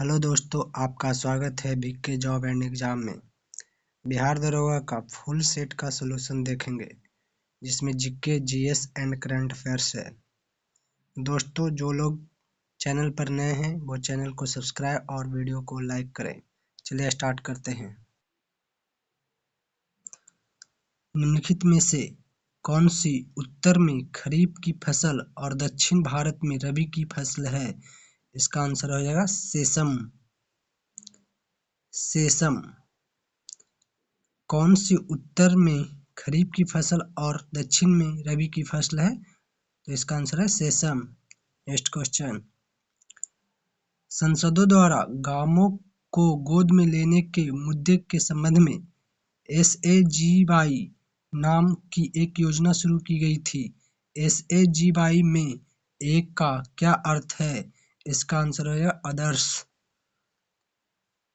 Hello दोस्तों, आपका स्वागत है बीके जॉब एंड एग्जाम में। बिहार दरोगा का फुल सेट का सलूशन देखेंगे, जिसमें GK, GS and current affairs है। दोस्तों, जो लोग चैनल पर नए हैं वो चैनल को सब्सक्राइब और वीडियो को लाइक करें। चलिए स्टार्ट करते हैं। निम्नलिखित में से कौन सी उत्तर में खरीफ की फसल और दक्षिण भारत में रबी की फसल है? इसका आंसर हो जाएगा सेसम। सेसम। कौन सी उत्तर में खरीफ की फसल और दक्षिण में रबी की फसल है? तो इसका आंसर है सेसम। Next question. संसदों द्वारा गांवों को गोद में लेने के मुद्दे के संबंध में SAGY नाम की एक योजना शुरू की गई थी। SAGY में एक का क्या अर्थ है? इसका आंसर है आदर्श।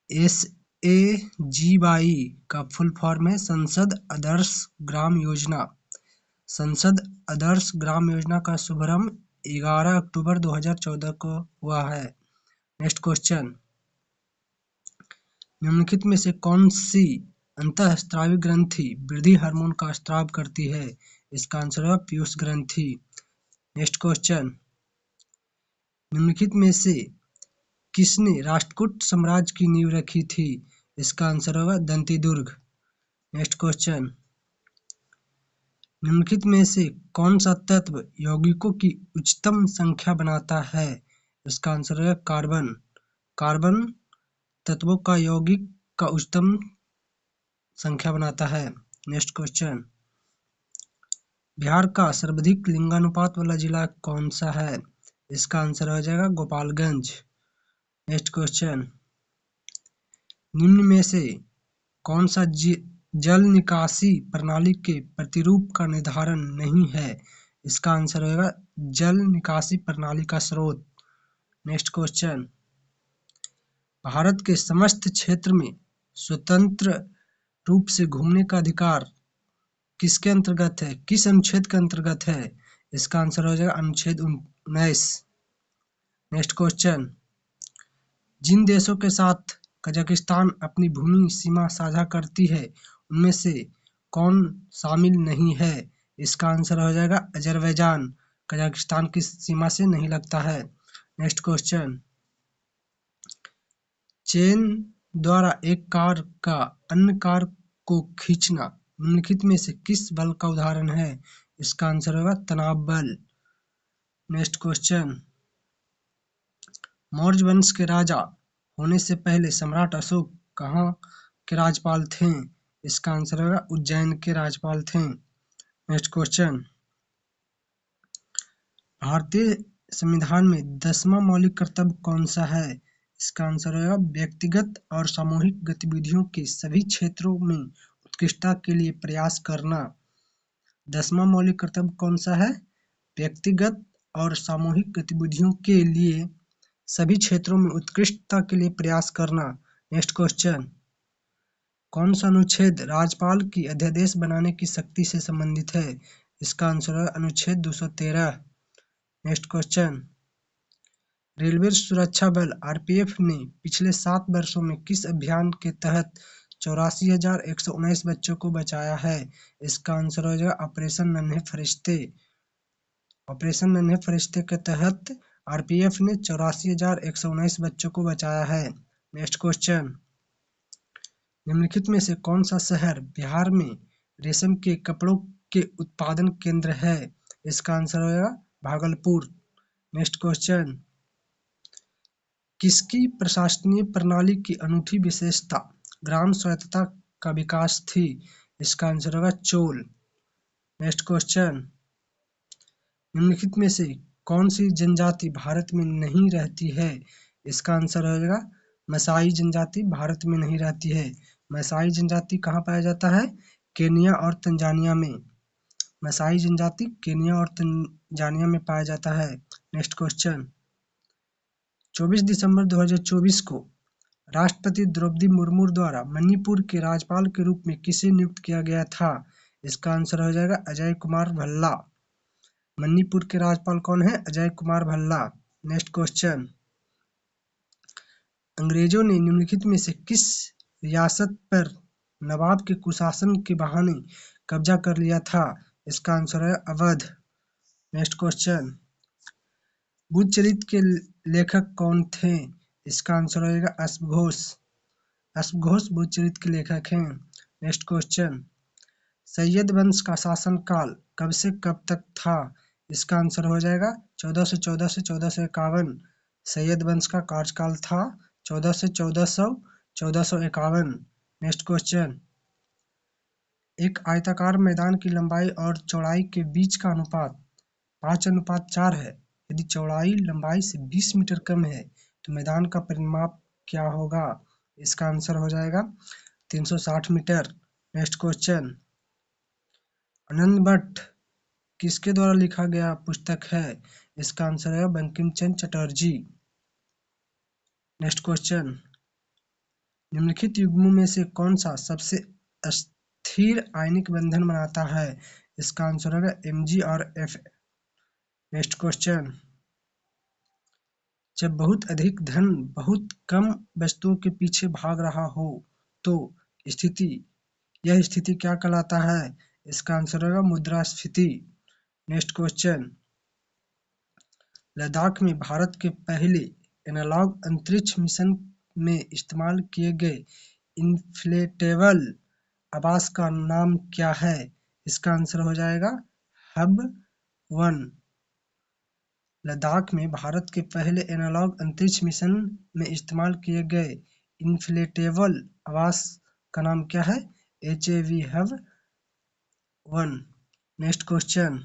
SAGY का फुल फॉर्म है संसद आदर्श ग्राम योजना। संसद आदर्श ग्राम योजना का शुभारंभ 11 अक्टूबर 2014 को हुआ है। Next question. निम्नलिखित में से कौन सी अंतःस्रावी ग्रंथि वृद्धि हार्मोन का स्राव करती है? इसका आंसर है पीयूष ग्रंथि। Next question. निम्नलिखित में से किसने राष्ट्रकूट साम्राज्य की नींव रखी थी? इसका आंसर होगा दंतीदुर्ग। Next question. निम्नलिखित में से कौन सा तत्व यौगिकों की उच्चतम संख्या बनाता है? इसका आंसर है कार्बन। कार्बन तत्वों का यौगिक का उच्चतम संख्या बनाता है। Next question. बिहार का सर्वाधिक लिंगानुपात वाला जिला कौन सा है? इसका आंसर हो जाएगा गोपालगंज। Next question. निम्न में से कौन सा जल निकासी प्रणाली के प्रतिरूप का निर्धारण नहीं है? इसका आंसर होगा जल निकासी प्रणाली का स्रोत। Next question. भारत के समस्त क्षेत्र में स्वतंत्र रूप से घूमने का अधिकार किसके अंतर्गत है? किस अनुच्छेद के अंतर्गत है? इसका आंसर हो जाएगा अनुच्छेद 19। Next question. जिन देशों के साथ कजाकिस्तान अपनी भूमि सीमा साझा करती है उनमें से कौन शामिल नहीं है? इसका आंसर हो जाएगा अजरबैजान। कजाकिस्तान की सीमा से नहीं लगता है। Next question. चेन द्वारा एक कार का अन्य कार को खींचना निम्नलिखित में से किस बल का उदाहरण है? इसका आंसर होगा तनाव बल। Next question. मौर्य वंश के राजा होने से पहले सम्राट अशोक कहाँ के राज्यपाल थे? इसका आंसर होगा उज्जैन के राज्यपाल थे। Next question. भारतीय संविधान में 10वां मौलिक कर्तव्य कौन सा है? इसका आंसर होगा व्यक्तिगत और सामूहिक गतिविधियों के सभी क्षेत्रों में उत्कृष्टता के लिए प्रयास करना। 10वां मौलिक कर्तव्य कौन सा है? व्यक्तिगत और सामूहिक गतिविधियों के लिए सभी क्षेत्रों में उत्कृष्टता के लिए प्रयास करना। Next question. कौन सा अनुच्छेद राज्यपाल की अध्यादेश बनाने की शक्ति से संबंधित है? इसका आंसर है अनुच्छेद 213। Next question. रेलवे सुरक्षा बल RPF ने पिछले 7 वर्षों में किस अभियान के तहत 84,119 बच्चों को बचाया है? इसका आंसर हो जाएगा ऑपरेशन नन्हे फरिश्ते। ऑपरेशन नन्हे फरिश्ते के तहत RPF ने 84,119 बच्चों को बचाया है। Next question. निम्नलिखित में से कौन सा शहर बिहार में रेशम के कपड़ों के उत्पादन केंद्र है? इसका आंसर होगा भागलपुर। Next question. किसकी प्रशासनिक प्रणाली की अनूठी विशेषता ग्राम स्वायत्तता का विकास थी? इसका आंसर होगा चोल। Next question. निम्नलिखित में से कौन सी जनजाति भारत में नहीं रहती है? इसका आंसर हो जाएगा मसाई जनजाति भारत में नहीं रहती है। मसाई जनजाति कहाँ पाया जाता है? केन्या और तंजानिया में। मसाई जनजाति केन्या और तंजानिया में पाया जाता है। Next question. 24 दिसंबर 2024 को राष्ट्रपति द्रौपदी मुर्मू द्वारा मणिपुर के राज्यपाल के रूप में किसे नियुक्त किया गया था? इसका आंसर हो जाएगा अजय कुमार भल्ला। मणिपुर के राज्यपाल कौन है? अजय कुमार भल्ला। Next question. अंग्रेजों ने निम्नलिखित में से किस रियासत पर नवाब के कुशासन के बहाने कब्जा कर लिया था? इसका आंसर है अवध। नेक्स्ट क्वेश्चन, बुद्धचरित के लेखक कौन थे? इसका आंसर होगा अश्वघोष। अश्वघोष बुद्धचरित के लेखक हैं। नेक्स्ट क्वेश्चन, सैयद वंश का शासनकाल कब से कब तक था? इसका आंसर हो जाएगा 1414 से 1451। सैयद वंश का कार्यकाल था 14 से 1451। नेक्स्ट क्वेश्चन, एक आयताकार मैदान की लंबाई और चौड़ाई के बीच का अनुपात 5:4 है। यदि चौड़ाई लंबाई से 20 मीटर कम है तो मैदान का परिमाप क्या होगा? इसका आंसर हो जाएगा 360 मीटर। नेक्स्ट क्वेश्चन, आनंद भट्ट किसके द्वारा लिखा गया पुस्तक है? इसका आंसर है बंकिम चंद्र चटर्जी। नेक्स्ट क्वेश्चन, निम्नलिखित युग्मों में से कौन सा सबसे स्थिर आयनिक बंधन बनाता है? इसका आंसर होगा Mg और F। नेक्स्ट क्वेश्चन, जब बहुत अधिक धन बहुत कम वस्तुओं के पीछे भाग रहा हो तो यह स्थिति क्या कहलाता है? इसका आंसर होगा मुद्रास्फीति। नेक्स्ट क्वेश्चन, लद्दाख में भारत के पहले एनालॉग अंतरिक्ष मिशन में इस्तेमाल किए गए इन्फ्लेटेबल आवास का नाम क्या है? इसका आंसर हो जाएगा हब-1। लद्दाख में भारत के पहले एनालॉग अंतरिक्ष मिशन में इस्तेमाल किए गए इन्फ्लेटेबल आवास का नाम क्या है? HAV हब-1। नेक्स्ट क्वेश्चन,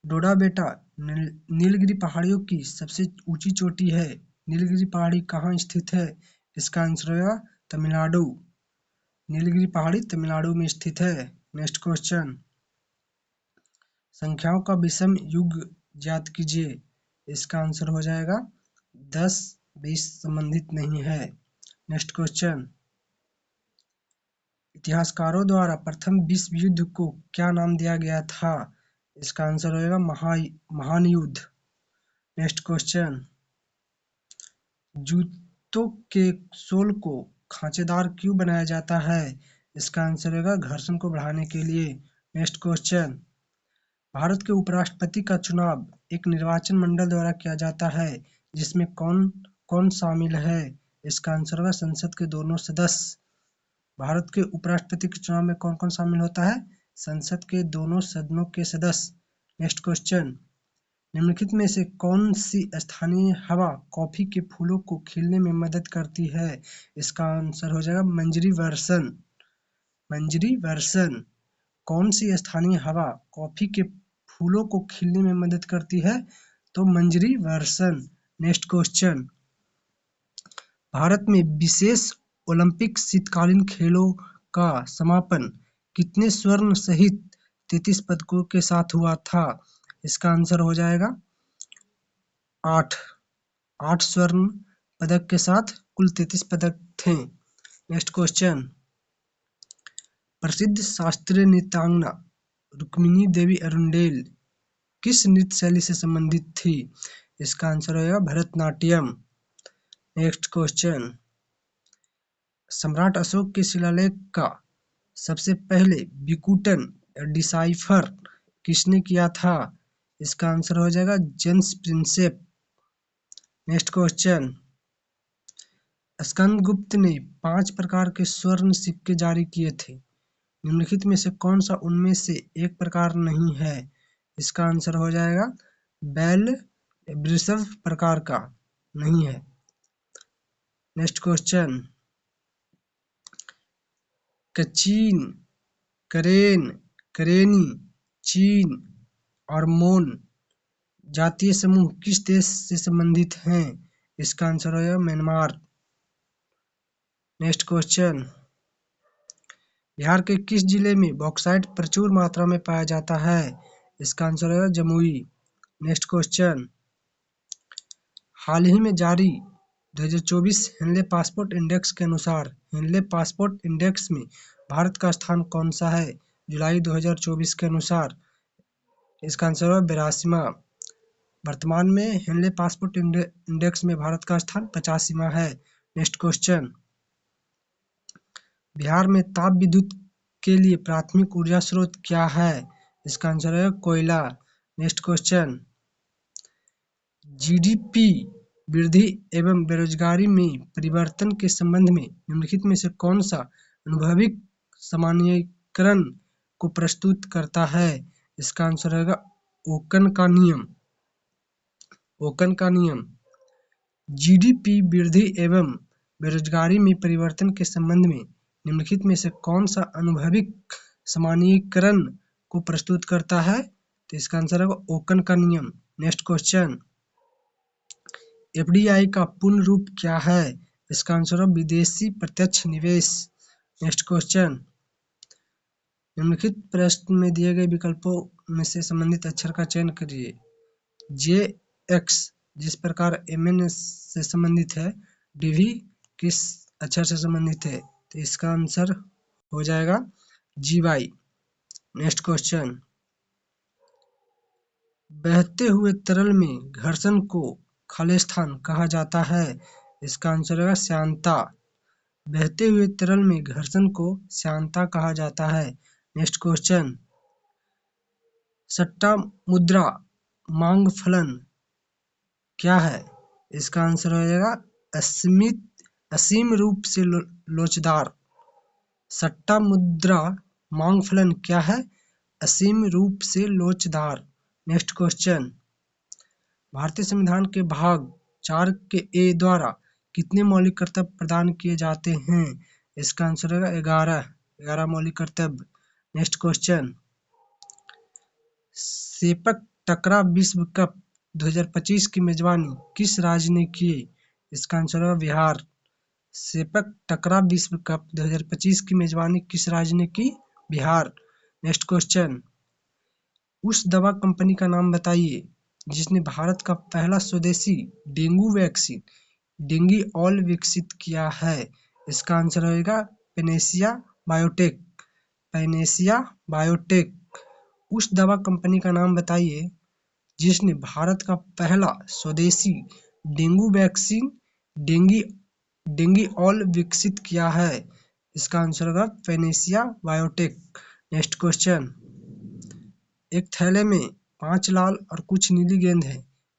डोडा बेटा नीलगिरी पहाड़ियों की सबसे ऊंची चोटी है। नीलगिरी पहाड़ी कहाँ स्थित है? इसका आंसर होगा तमिलनाडु। नीलगिरी पहाड़ी तमिलनाडु में स्थित है। नेक्स्ट क्वेश्चन, संख्याओं का विषम युग्म ज्ञात कीजिए। इसका आंसर हो जाएगा 10, 20 संबंधित नहीं है। नेक्स्ट क्वेश्चन, इतिहासकारों द्वारा प्रथम विश्व युद्ध को क्या नाम दिया गया था? इसका आंसर होगा महान युद्ध। नेक्स्ट क्वेश्चन, जूतों के सोल को खांचेदार क्यों बनाया जाता है? इसका आंसर होगा घर्षण को बढ़ाने के लिए। नेक्स्ट क्वेश्चन, भारत के उपराष्ट्रपति का चुनाव एक निर्वाचन मंडल द्वारा किया जाता है जिसमें कौन कौन शामिल है? इसका आंसर होगा संसद के दोनों सदस्य। भारत के उपराष्ट्रपति के चुनाव में कौन कौन शामिल होता है? संसद के दोनों सदनों के सदस्य। नेक्स्ट क्वेश्चन, निम्नलिखित में से कौन सी स्थानीय हवा कॉफी के फूलों को खिलने में मदद करती है? इसका आंसर हो जाएगा मंजरी वर्षण। मंजरी वर्षण। कौन सी स्थानीय हवा कॉफी के फूलों को खिलने में मदद करती है? तो मंजरी वर्षण। नेक्स्ट क्वेश्चन, भारत में विशेष ओलंपिक शीतकालीन खेलों का समापन कितने स्वर्ण सहित 33 पदकों के साथ हुआ था? इसका आंसर हो जाएगा 8 स्वर्ण पदक के साथ कुल 33 पदक थे। नेक्स्ट क्वेश्चन, प्रसिद्ध शास्त्रीय नृत्यांगना रुक्मिणी देवी अरुंडेल किस नृत्य शैली से संबंधित थी? इसका आंसर होगा भरतनाट्यम। नेक्स्ट क्वेश्चन, सम्राट अशोक के शिलालेख का सबसे पहले विकुटन डिसाइफर किसने किया था? इसका आंसर हो जाएगा James Prinsep. Next question, Skandagupta ने 5 प्रकार के स्वर्ण सिक्के जारी किए थे। निम्नलिखित में से कौन सा उनमें से एक प्रकार नहीं है? इसका आंसर हो जाएगा बैल वृषभ प्रकार का नहीं है। नेक्स्ट क्वेश्चन, कचीन, करेन, करेनी, चीन और मोन जातीय समूह किस देश से संबंधित हैं? इसका आंसर होगा म्यांमार। नेक्स्ट क्वेश्चन, बिहार के किस जिले में बॉक्साइट प्रचुर मात्रा में पाया जाता है? इसका आंसर होगा जमुई। नेक्स्ट क्वेश्चन, हाल ही में जारी 2024 हेनले पासपोर्ट इंडेक्स के अनुसार हेनले पासपोर्ट इंडेक्स में भारत का स्थान कौन सा है जुलाई 2024 के अनुसार? इसका आंसर है 82वां। वर्तमान में हेनले पासपोर्ट इंडेक्स में भारत का स्थान 85वां है। नेक्स्ट क्वेश्चन, बिहार में ताप विद्युत के लिए प्राथमिक ऊर्जा स्रोत क्या है? इसका आंसर है कोयला। नेक्स्ट क्वेश्चन, जीडीपी वृद्धि एवं बेरोजगारी में परिवर्तन के संबंध में निम्नलिखित में से कौन सा अनुभवजन्य सामान्यीकरण को प्रस्तुत करता है? इसका आंसर रहेगा ओकन का नियम। ओकन का नियम। जीडीपी वृद्धि एवं बेरोजगारी में परिवर्तन के संबंध में निम्नलिखित में से कौन सा अनुभवजन्य सामान्यीकरण को प्रस्तुत करता है? तो इसका आंसर है ओकन का नियम। नेक्स्ट क्वेश्चन, एफडीआई का पूर्ण रूप क्या है? इसका आंसर है विदेशी प्रत्यक्ष निवेश। नेक्स्ट क्वेश्चन, निम्नलिखित प्रश्न में दिए गए विकल्पों में से संबंधित अक्षर का चयन करिए। जे एक्स जिस प्रकार एमएन से संबंधित है, डीवी किस अक्षर से संबंधित है? तो इसका आंसर हो जाएगा जी वाई। नेक्स्ट क्वेश्चन, बहते हुए तरल में घर्षण को खालिस्तान कहा जाता है। इसका आंसर है श्यानता। बहते हुए तरल में घर्षण को श्यानता कहा जाता है। नेक्स्ट क्वेश्चन, सट्टा मुद्रा मांग फलन क्या है? इसका आंसर हो जाएगा असीम रूप से लोचदार। सट्टा मुद्रा मांग फलन क्या है? असीम रूप से लोचदार। नेक्स्ट क्वेश्चन, भारतीय संविधान के भाग 4 के ए द्वारा कितने मौलिक कर्तव्य प्रदान किए जाते हैं? इसका आंसर है 11 मौलिक कर्तव्य। नेक्स्ट क्वेश्चन, सेपक टकरा विश्व कप 2025 की मेजबानी किस राज्य ने की? इसका आंसर है बिहार। सेपक टकरा विश्व कप 2025 की मेजबानी किस राज्य ने की? बिहार। नेक्स्ट क्वेश्चन, उस दवा कंपनी का नाम बताइए जिसने भारत का पहला स्वदेशी डेंगू वैक्सीन डेंगीऑल विकसित किया है। इसका आंसर होगा पैनेसिया बायोटेक। Panacea biotech. उस दवा कंपनी का नाम बताइए जिसने भारत का पहला स्वदेशी डेंगू वैक्सीन डेंगीऑल विकसित किया है। इसका आंसर होगा पैनेसिया बायोटेक। नेक्स्ट क्वेश्चन, एक थैले में 5 लाल और कुछ नीली गेंद है।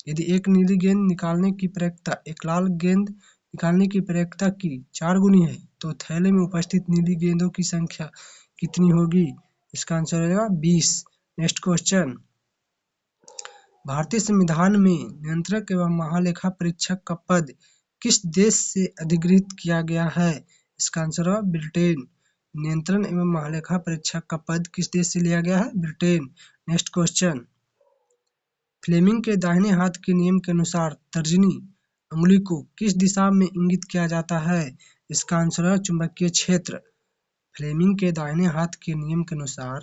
यदि एक नीली गेंद निकालने की प्रयोक्ता एक लाल गेंद निकालने की प्रयोक्ता की 4 गुनी है तो थैले में उपस्थित नीली गेंदों की संख्या कितनी होगी? इसका आंसर होगा 20। नेक्स्ट क्वेश्चन, भारतीय संविधान में नियंत्रक एवं महालेखा परीक्षक का पद किस देश से अधिगृहित किया गया है? इसका आंसर होगा ब्रिटेन। नियंत्रण एवं महालेखा परीक्षक का पद किस देश से लिया गया है? ब्रिटेन। नेक्स्ट क्वेश्चन, फ्लेमिंग के दाहिने हाथ के नियम के अनुसार तर्जनी अंगुली को किस दिशा में इंगित किया जाता है? इसका आंसर है चुंबकीय क्षेत्र। फ्लेमिंग के दाहिने हाथ के नियम के अनुसार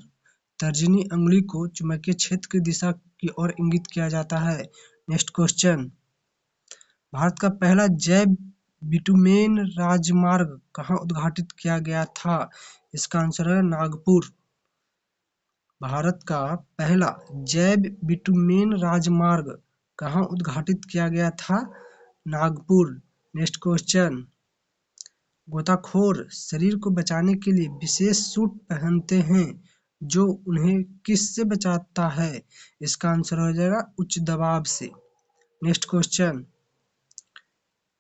तर्जनी अंगुली को चुंबकीय क्षेत्र की दिशा की ओर इंगित किया जाता है। नेक्स्ट क्वेश्चन, भारत का पहला जैव बिटुमेन राजमार्ग कहाँ उद्घाटित किया गया था? इसका आंसर है नागपुर। भारत का पहला जैव बिटुमेन राजमार्ग कहाँ उद्घाटित किया गया था? नागपुर। नेक्स्ट क्वेश्चन, गोताखोर शरीर को बचाने के लिए विशेष सूट पहनते हैं जो उन्हें किससे बचाता है? इसका आंसर हो जाएगा उच्च दबाव से। नेक्स्ट क्वेश्चन,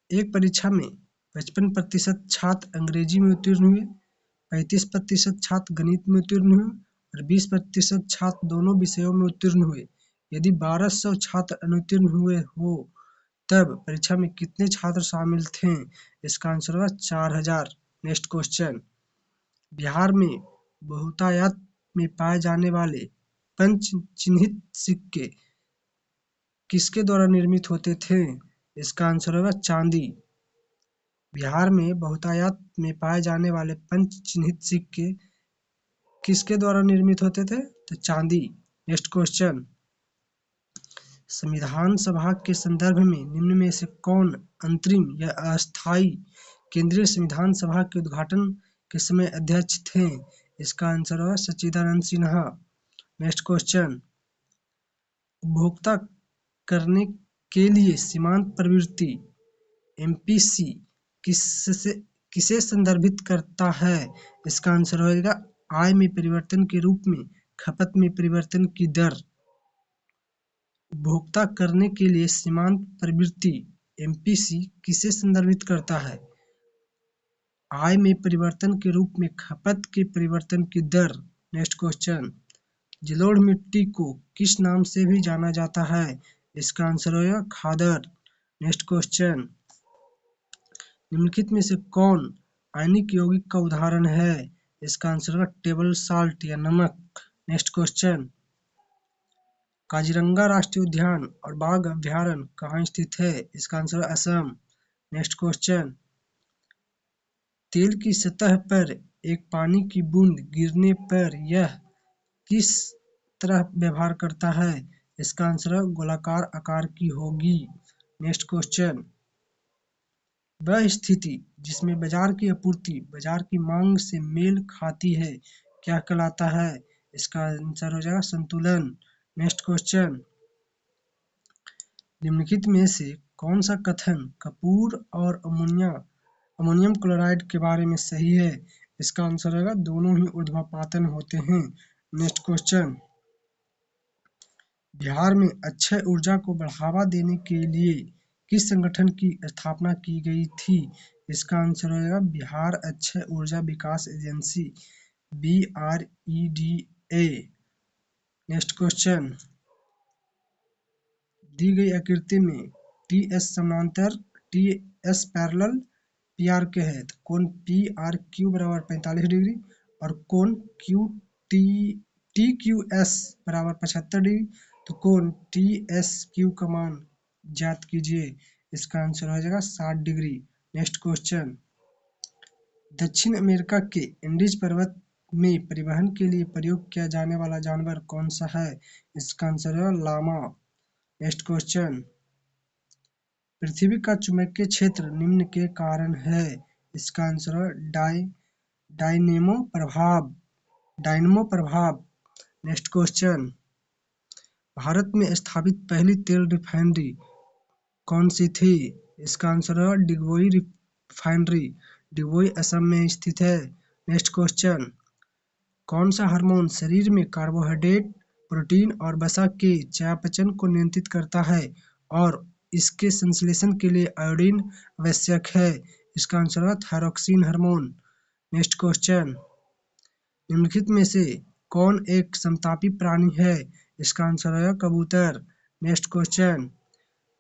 एक परीक्षा में 55% छात्र अंग्रेजी में उत्तीर्ण हुए, 35% छात्र गणित में उत्तीर्ण हुए और 20% छात्र दोनों विषयों में उत्तीर्ण हुए। यदि 1200 छात्र अनुत्तीर्ण हुए हो तब परीक्षा में कितने छात्र शामिल थे? इसका आंसर होगा 4000। नेक्स्ट क्वेश्चन, बिहार में बहुतायत में पाए जाने वाले पंच चिन्हित सिक्के किसके द्वारा निर्मित होते थे? इसका आंसर होगा चांदी। बिहार में बहुतायत में पाए जाने वाले पंच चिन्हित सिक्के किसके द्वारा निर्मित होते थे? तो चांदी। नेक्स्ट क्वेश्चन, संविधान सभा के संदर्भ में निम्न में से कौन अंतरिम या अस्थायी केंद्रीय संविधान सभा के उद्घाटन के समय अध्यक्ष थे? इसका आंसर होगा सच्चिदानंद सिन्हा। नेक्स्ट क्वेश्चन, उपभोक्ता करने के लिए सीमांत प्रवृत्ति एमपीसी किसे संदर्भित करता है? इसका आंसर होगा आय में परिवर्तन के रूप में खपत में परिवर्तन की दर। उपभोक्ता करने के लिए सीमांत प्रवृत्ति एमपीसी किसे संदर्भित करता है? आय में परिवर्तन के रूप में खपत के परिवर्तन की दर। नेक्स्ट क्वेश्चन, जलोढ़ मिट्टी को किस नाम से भी जाना जाता है? इसका आंसर होगा खादर। नेक्स्ट क्वेश्चन, निम्नलिखित में से कौन आयनिक यौगिक का उदाहरण है? इसका आंसर है टेबल साल्ट या नमक। नेक्स्ट क्वेश्चन, काजीरंगा राष्ट्रीय उद्यान और बाघ अभ्यारण्य कहाँ स्थित है? इसका आंसर है असम। नेक्स्ट क्वेश्चन, तेल की सतह पर एक पानी की बूंद गिरने पर यह किस तरह व्यवहार करता है? इसका आंसर है गोलाकार आकार की होगी। नेक्स्ट क्वेश्चन, वह स्थिति जिसमें बाजार की आपूर्ति बाजार की मांग से मेल खाती है क्या कहलाता है? इसका आंसर हो जाएगा संतुलन। नेक्स्ट क्वेश्चन, निम्नलिखित में से कौन सा कथन कपूर और अमोनियम क्लोराइड के बारे में सही है? इसका आंसर होगा दोनों ही ऊर्ध्वापातन होते हैं। नेक्स्ट क्वेश्चन, बिहार में अक्षय ऊर्जा को बढ़ावा देने के लिए किस संगठन की स्थापना की गई थी? इसका आंसर होगा बिहार अक्षय ऊर्जा विकास एजेंसी BREDA। नेक्स्ट क्वेश्चन, दी गई आकृति में TS समानांतर TS पैरेलल PR के है तो कोण PRQ बराबर 45 डिग्री और कोण TQS बराबर 75 डिग्री तो कोण TSQ का मान ज्ञात कीजिए। इसका आंसर हो जाएगा 60 डिग्री। नेक्स्ट क्वेश्चन, दक्षिण अमेरिका के एंडीज पर्वत में परिवहन के लिए प्रयोग किया जाने वाला जानवर कौन सा है? इसका आंसर है लामा। नेक्स्ट क्वेश्चन, पृथ्वी का चुंबकीय क्षेत्र निम्न के कारण है। इसका आंसर है डायनेमो प्रभाव। नेक्स्ट क्वेश्चन, भारत में स्थापित पहली तेल रिफाइनरी कौन सी थी? इसका आंसर है डिगबोई रिफाइनरी, डिगबोई असम में स्थित है। नेक्स्ट क्वेश्चन, कौन सा हार्मोन शरीर में कार्बोहाइड्रेट प्रोटीन और वसा के चयापचय को नियंत्रित करता है और इसके संश्लेषण के लिए आयोडीन आवश्यक है? इसका आंसर है थायरोक्सिन हार्मोन। नेक्स्ट क्वेश्चन, निम्नलिखित में से कौन एक समतापी प्राणी है? इसका आंसर है कबूतर। नेक्स्ट क्वेश्चन,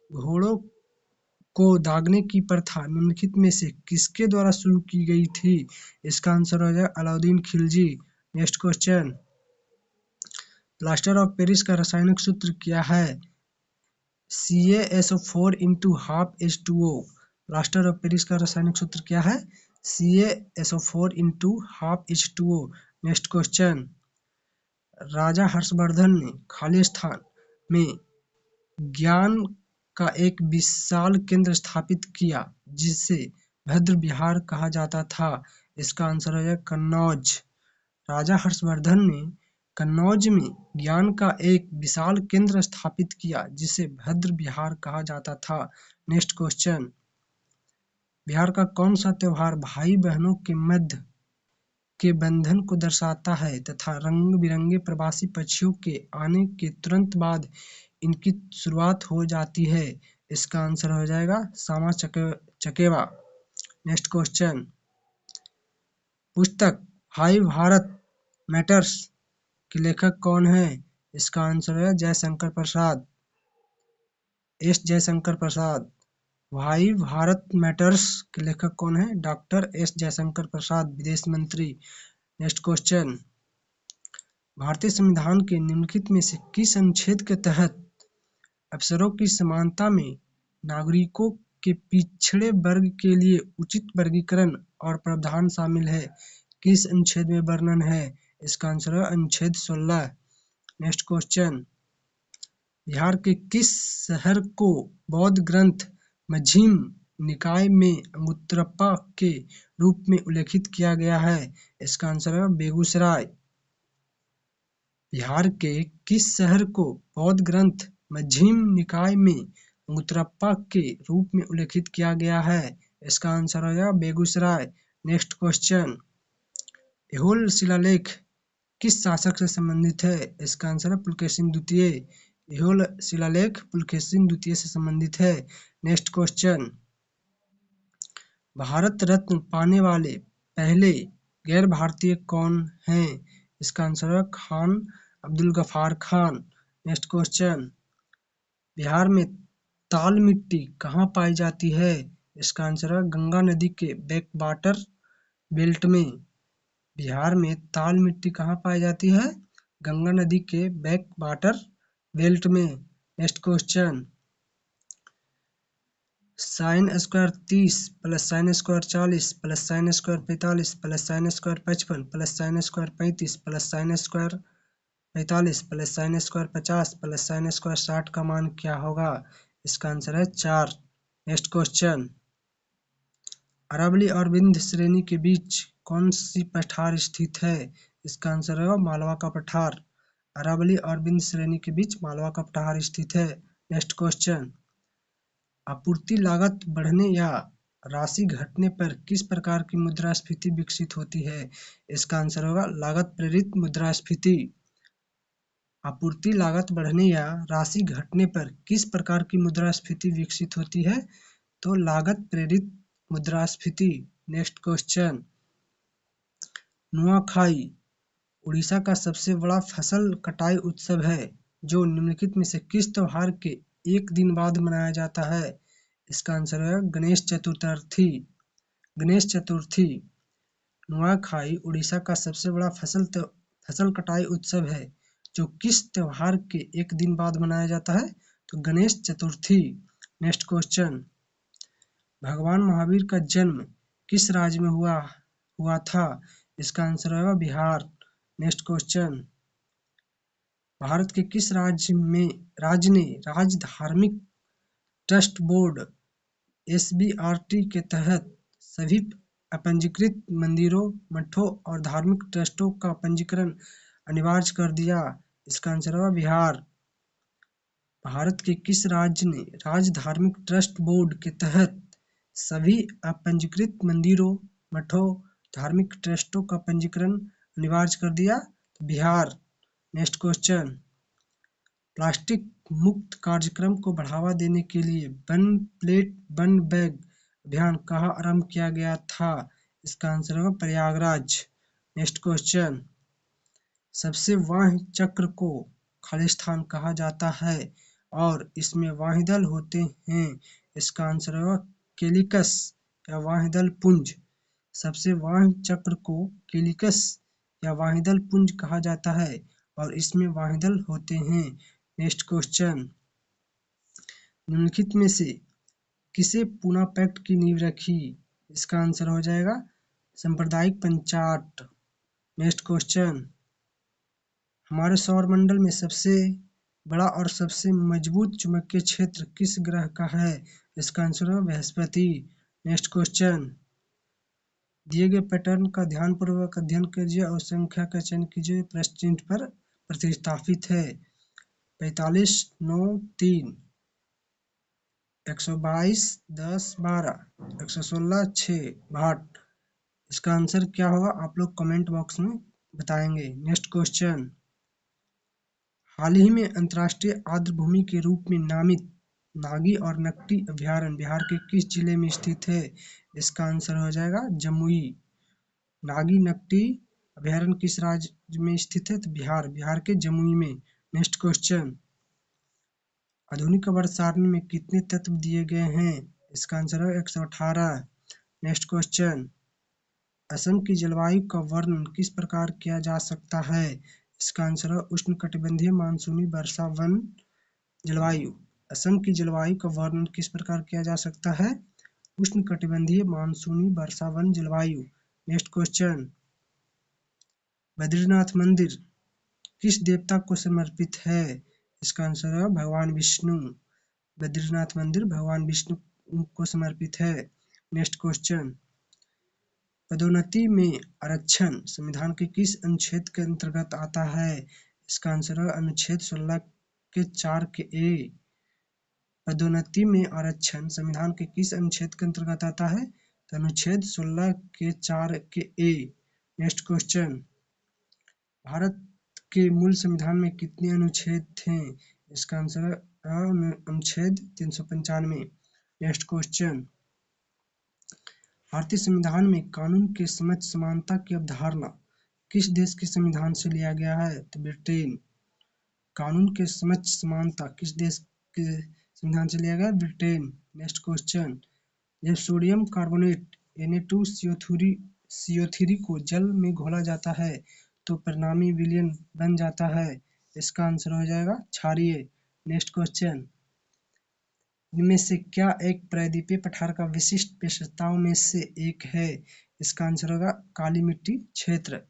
घोड़ों को दागने की प्रथा निम्नलिखित में से किसके द्वारा शुरू की गई थी? इसका आंसर हो जाएगा Alauddin Khilji. Next question, plaster of Paris का रासायनिक सूत्र क्या है? CaSO4 into half H2O। Plaster of Paris का रासायनिक सूत्र क्या है? CaSO4 into half H2O। Next question, राजा हर्षवर्धन ने खाली स्थान में ज्ञान का एक विशाल केंद्र स्थापित किया जिसे भद्र विहार कहा जाता था। इसका आंसर है कन्नौज। राजा हर्षवर्धन ने कन्नौज में ज्ञान का एक विशाल केंद्र स्थापित किया जिसे भद्र विहार कहा जाता था। नेक्स्ट क्वेश्चन, बिहार का कौन सा त्योहार भाई बहनों के मध्य के बंधन को दर्शाता है तथा रंग बिरंगे प्रवासी पक्षियों के आने के तुरंत बाद इनकी शुरुआत हो जाती है? इसका आंसर हो जाएगा सामा चकेवा। नेक्स्ट क्वेश्चन, पुस्तक भाई भारत मैटर्स के लेखक कौन है? इसका आंसर है जयशंकर प्रसाद, एस जयशंकर प्रसाद। भाई भारत मैटर्स के लेखक कौन है? डॉक्टर एस जयशंकर प्रसाद, विदेश मंत्री। नेक्स्ट क्वेश्चन, भारतीय संविधान के निम्नलिखित में से किस अनुच्छेद के तहत अवसरों की समानता में नागरिकों के पिछड़े वर्ग के लिए उचित वर्गीकरण और प्रावधान शामिल है? किस अनुच्छेद में वर्णन है? इसका आंसर है अनुच्छेद 16। नेक्स्ट क्वेश्चन, बिहार के किस शहर को बौद्ध ग्रंथ मझिम निकाय में अंगुत्तरप्पा के रूप में उल्लेखित किया गया है? इसका आंसर है बेगूसराय। बिहार के किस शहर को बौद्ध ग्रंथ मध्यम निकाय में मुत्रप्पा के रूप में उल्लेखित किया गया है? इसका आंसर हो जाएगा बेगूसराय। नेक्स्ट क्वेश्चन, ऐहोल शिलालेख किस शासक से संबंधित है? इसका आंसर है पुलकेशिन द्वितीय। ऐहोल शिलालेख पुलकेशिन द्वितीय से संबंधित है। नेक्स्ट क्वेश्चन, भारत रत्न पाने वाले पहले गैर भारतीय कौन हैं? इसका आंसर है खान अब्दुल गफार खान। नेक्स्ट क्वेश्चन, बिहार में ताल मिट्टी कहाँ पाई जाती है? इसका आंसर है गंगा नदी के बैकवाटर बेल्ट में। बिहार में ताल मिट्टी कहाँ पाई जाती है? गंगा नदी के बैकवाटर बेल्ट में। Next question, sine square 30 plus sine square 40 plus sine square 45 plus sine square 55 plus sine square 35 plus sine square 45 plus sine square 50 plus sine square 60 का मान क्या होगा? इसका आंसर है 4। नेक्स्ट क्वेश्चन, अरावली और विंध्य श्रेणी के बीच कौन सी पठार स्थित है? इसका आंसर है मालवा का पठार। अरावली और विंध्य श्रेणी के बीच मालवा का पठार स्थित है। नेक्स्ट क्वेश्चन, आपूर्ति लागत बढ़ने या राशि घटने पर किस प्रकार की मुद्रास्फीति विकसित होती है? इसका आंसर होगा लागत प्रेरित मुद्रास्फीति। आपूर्ति लागत बढ़ने या राशि घटने पर किस प्रकार की मुद्रास्फीति विकसित होती है? तो लागत प्रेरित मुद्रास्फीति। नेक्स्ट क्वेश्चन, नुआखाई उड़ीसा का सबसे बड़ा फसल कटाई उत्सव है जो निम्नलिखित में से किस त्योहार के एक दिन बाद मनाया जाता है? इसका आंसर है गणेश चतुर्थी। गणेश चतुर्थी। नुआखाई उड़ीसा का सबसे बड़ा फसल कटाई उत्सव है जो किस त्योहार के एक दिन बाद मनाया जाता है? तो गणेश चतुर्थी। नेक्स्ट क्वेश्चन, भगवान महावीर का जन्म किस राज्य में हुआ था? इसका आंसर है बिहार। नेक्स्ट क्वेश्चन, भारत के किस राज्य ने राज्य धार्मिक ट्रस्ट बोर्ड SBRT के तहत सभी अपंजीकृत मंदिरों, मठों और धार्मिक ट्रस्टों का पंजीकरण अनिवार्य कर दिया? इसका आंसर है बिहार। भारत के किस राज्य ने राज्य धार्मिक ट्रस्ट बोर्ड के तहत सभी अपंजीकृत मंदिरों, मठों, धार्मिक ट्रस्टों का पंजीकरण अनिवार्य कर दिया? तो बिहार। नेक्स्ट क्वेश्चन, प्लास्टिक मुक्त कार्यक्रम को बढ़ावा देने के लिए वन प्लेट वन बैग अभियान कहाँ आरंभ किया गया था? इसका आंसर होगा प्रयागराज। नेक्स्ट क्वेश्चन, सबसे वाह्य चक्र को खालिस्तान कहा जाता है और इसमें वाहिदल होते हैं? इसका आंसर होगा केलिकस या वाहिदल पुंज। सबसे वाह्य चक्र को केलिकस या वाहिदल पुंज कहा जाता है और इसमें वाहिदल होते हैं। नेक्स्ट क्वेश्चन, निम्नलिखित में से किसे पूना पैक्ट की नींव रखी? इसका आंसर हो जाएगा सांप्रदायिक पंचाट। नेक्स्ट क्वेश्चन, हमारे सौरमंडल में सबसे बड़ा और सबसे मजबूत चुंबकीय क्षेत्र किस ग्रह का है? इसका आंसर है बृहस्पति। नेक्स्ट क्वेश्चन, दिए गए पैटर्न का ध्यानपूर्वक अध्ययन कीजिए और संख्या का चयन कीजिए प्रश्न चिन्ह पर प्रतिस्थापित है। 45 9 3, 122 10 12, 116 6 62। इसका आंसर क्या होगा आप लोग कमेंट बॉक्स में बताएंगे। नेक्स्ट क्वेश्चन, हाल ही में अंतर्राष्ट्रीय आर्द्रभूमि के रूप में नामित नागी और नकटी अभयारण्य बिहार के किस जिले में स्थित है? इसका आंसर हो जाएगा जमुई। नागी नकटी अभयारण्य किस राज्य में स्थित है? तो बिहार के जमुई में। नेक्स्ट क्वेश्चन, आधुनिक वर्ष सारणी में कितने तत्व दिए गए हैं? इसका आंसर है 118। नेक्स्ट क्वेश्चन, असम की जलवायु का वर्णन किस प्रकार किया जा सकता है? इसका आंसर है उष्णकटिबंधीय मानसूनी वर्षा वन जलवायु। असम की जलवायु का वर्णन किस प्रकार किया जा सकता है? उष्णकटिबंधीय मानसूनी वर्षा वन जलवायु। नेक्स्ट क्वेश्चन, बद्रीनाथ मंदिर किस देवता को समर्पित है? इसका आंसर है भगवान विष्णु। बद्रीनाथ मंदिर भगवान विष्णु को समर्पित है। नेक्स्ट क्वेश्चन, पदोन्नति में आरक्षण संविधान के किस अनुच्छेद के अंतर्गत आता है? इसका आंसर है अनुच्छेद 16 के 4 के ए पदोन्नति में आरक्षण संविधान के किस अनुच्छेद के अंतर्गत आता है? तो अनुच्छेद 16 के 4 के ए। नेक्स्ट क्वेश्चन, भारत के मूल संविधान में कितने अनुच्छेद थे? इसका आंसर है अनुच्छेद 395। नेक्स्ट क्वेश्चन, भारतीय संविधान में कानून के समक्ष समानता की अवधारणा किस देश के संविधान से लिया गया है? तो ब्रिटेन। कानून के समक्ष समानता किस देश के संविधान से लिया गया? ब्रिटेन। नेक्स्ट क्वेश्चन, जब सोडियम कार्बोनेट Na2CO3 को जल में घोला जाता है तो परिणामी विलयन बन जाता है। इसका आंसर हो जाएगा क्षारीय। नेक्स्ट क्वेश्चन, इनमें से क्या एक प्रायद्वीपीय पठार का विशिष्ट विशेषताओं में से एक है? इसका आंसर होगा काली मिट्टी क्षेत्र।